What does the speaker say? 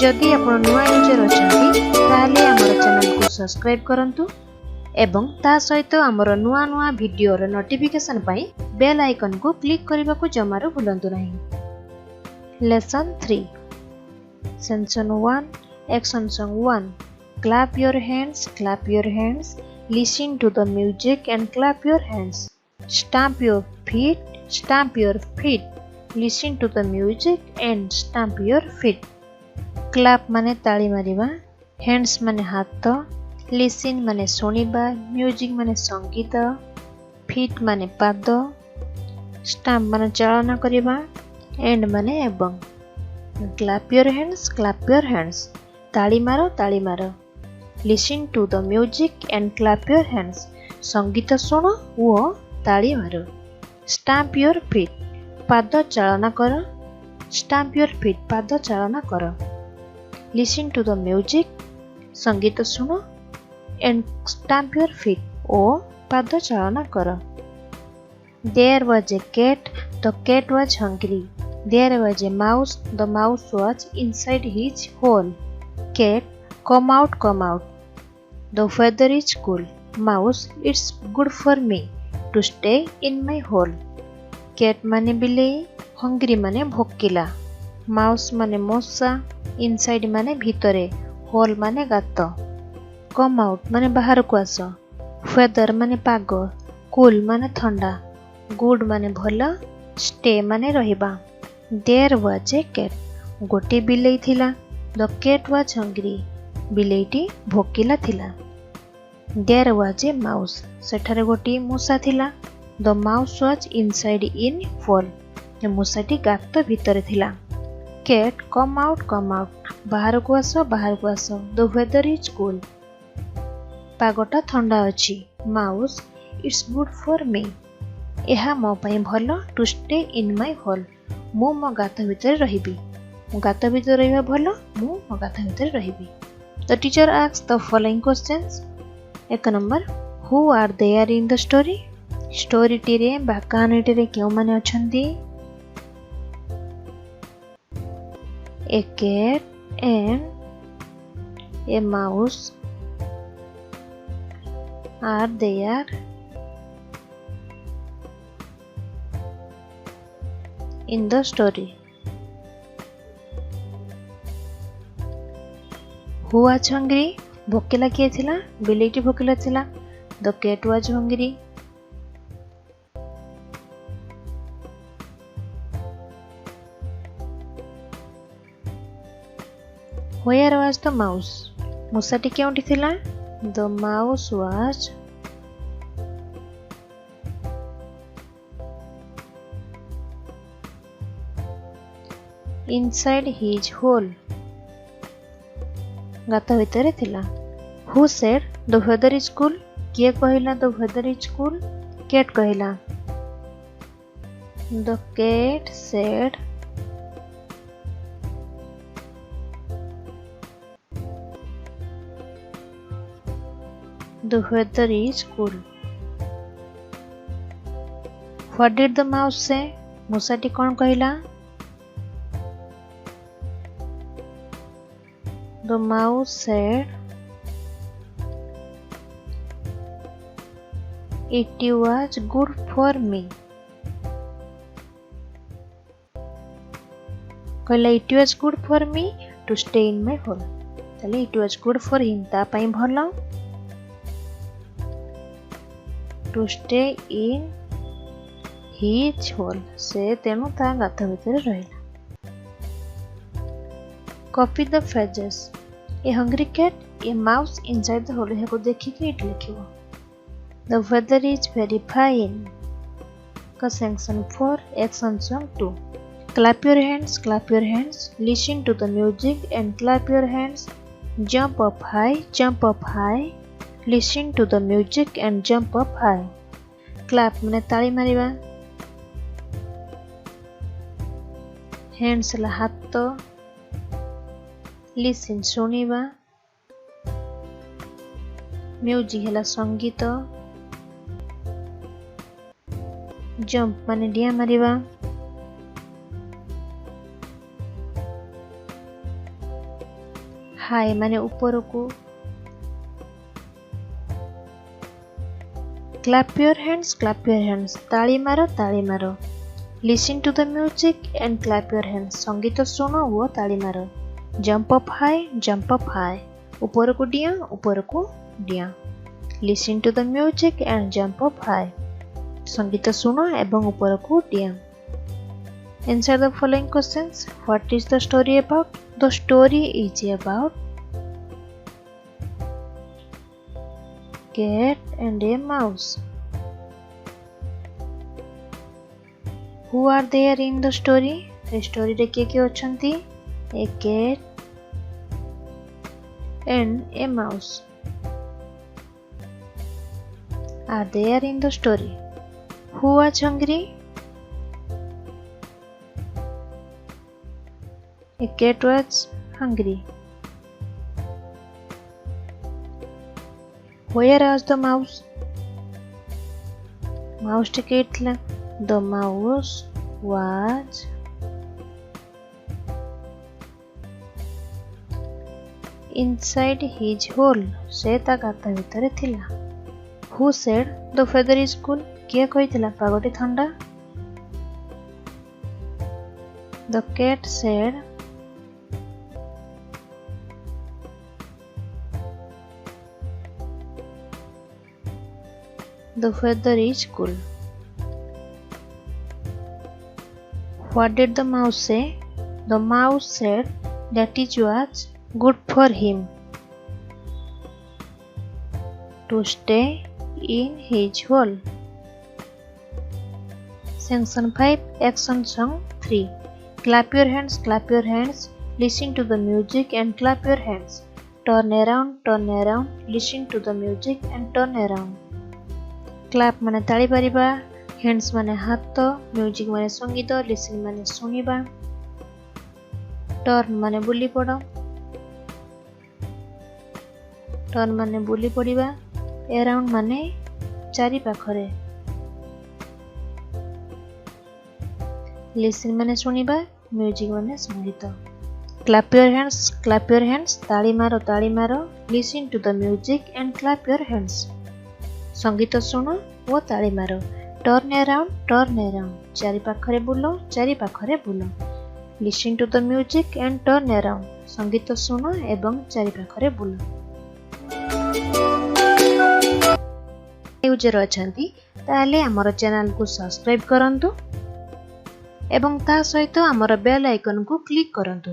जदि आपण नुआ यूजर अछंती ताले हमर चैनल को सब्सक्राइब करंतु एवं ता सहित हमर नुआ नुआ वीडियो रो नोटिफिकेशन पाई बेल आइकन को क्लिक करबा को जमारो भूलंतु नहीं। Lesson 3 sanction 1 action song 1 clap your hands, listen to the music and clap your hands. Stamp your feet, listen to the music and stamp your feet. Clap माने ताली मारिबा, hands माने हाथ, listen माने सुनिबा, music माने संगीत, feet माने पाद, stamp माने चालना करिबा, and माने एवं। Clap your hands, ताली मारो। Listen to the music and clap your hands. संगीत सुनो वो ताली मारो। Stamp your feet, पाद चालना करो। Stamp your feet, पाद चालना करो। Listen to the music, संगीत सुनो and stamp your feet, ओ पाद चालना करो। There was a cat, the cat was hungry. There was a mouse, the mouse was inside his hole. Cat, come out. The weather is cool. Mouse, it's good for me to stay in my hole. Cat माने बिलेई, hungry माने भोकिला, mouse माने मशा, inside माने भीतरे, hole माने गात, come out माने बाहर को आस, weather माने पाग, cool माने ठंडा, good माने भला, stay माने रहिबा। There was a cat, गोटे बिलेई थिला, the cat was hungry, बिलेईटी भोकिला थिला। There was a mouse, सेठारे गोटी मूसा थिला, the mouse was inside in hole, मूसाटी गात भीतर थिला। Cat, come out, बाहर को आस, the weather is cool, पागटा ठंडा अछि। Mouse, it's good for me, एहा मो पई भलो to stay in my hole, मु मो गात भीतर रहिबी, मु गात भीतर रहिबा भलो, मु मो गात भीतर रहिबी। The teacher asked the following questions. 1 number, who are there in the story? Story टीरे बा कहानी टीरे क्यों माने अछंती? A cat and a mouse are there in the story. Who was hungry? भोकिला किए थिला? बिलेईटी भोकिला थिला। The cat was hungry. Where was the mouse? मूसाटी केउंटी थिला? The mouse was inside his hole, गात भितर थिला। Who said the weather is cool? किए कहिला the weather is cool? Cat कहिला। The cat said the weather is cool. What did the mouse say? मूसाटी कौन कहिला? The mouse said it was good for me. कहला it was good for me to stay in my hole. ताले it was good for him, ता पई भलो to stay in his hole, से तेनु ता गात भितर रहिला। Copy the phrases. A hungry cat, a mouse inside the hole. को देखी के it लिखिबो। The weather is very fine. का section 4 action song 2. Clap your hands, listen to the music and clap your hands. Jump up high, listen to the music and jump up high. Clap माने ताली मारिबा, hands ला हाथ, listen सुनिबा, music है संगीत, jump माने डिया मारिबा, high माने ऊपर को क्लैप योर हैंड्स ताली मारो listen to the music and clap your hands संगीत सुनो वो ताली मारो जंप अप हाई ऊपर को डिया listen to the music and jump up high संगीत सुनो एवं ऊपर को डिया Answer the following questions. What is the story about? The story is about cat and a mouse. Who are there in the story? The story रे किए अछंती? A cat and a mouse are there in the story. Who was hungry? A cat was hungry. Where was the mouse? Mouse टे केटला. The mouse was inside his hole. से ता गाता भितर थिला. Who said the weather is cool? किए कहितला पागटी ठंडा? The cat said the weather is cool. What did the mouse say? The mouse said that it was good for him to stay in his hole. Section 5 Action Song 3 Clap your hands, listen to the music and clap your hands. Turn around, listen to the music and turn around. Clap माने ताली Paribas hands माने हाथ music माने संगीत listen माने सुनिबा turn माने बुली पड़ो turn माने बुली पड़िबा अराउंड माने चारि पाखरे लिसन माने सुनिबा म्यूजिक माने संगीत क्लैप योर हैंड्स ताली मारो listen to the music and clap your hands संगीत सुनो वो ताली मारो टर्न अराउंड चारि पाखरे बुलो listen to the music and turn around संगीत सुनो एवं चारि पाखरे बुलो यूजर अछंती ताले हमर चैनल को सब्सक्राइब करंतु एवं ता सहित हमर बेल आइकन को क्लिक करंतु।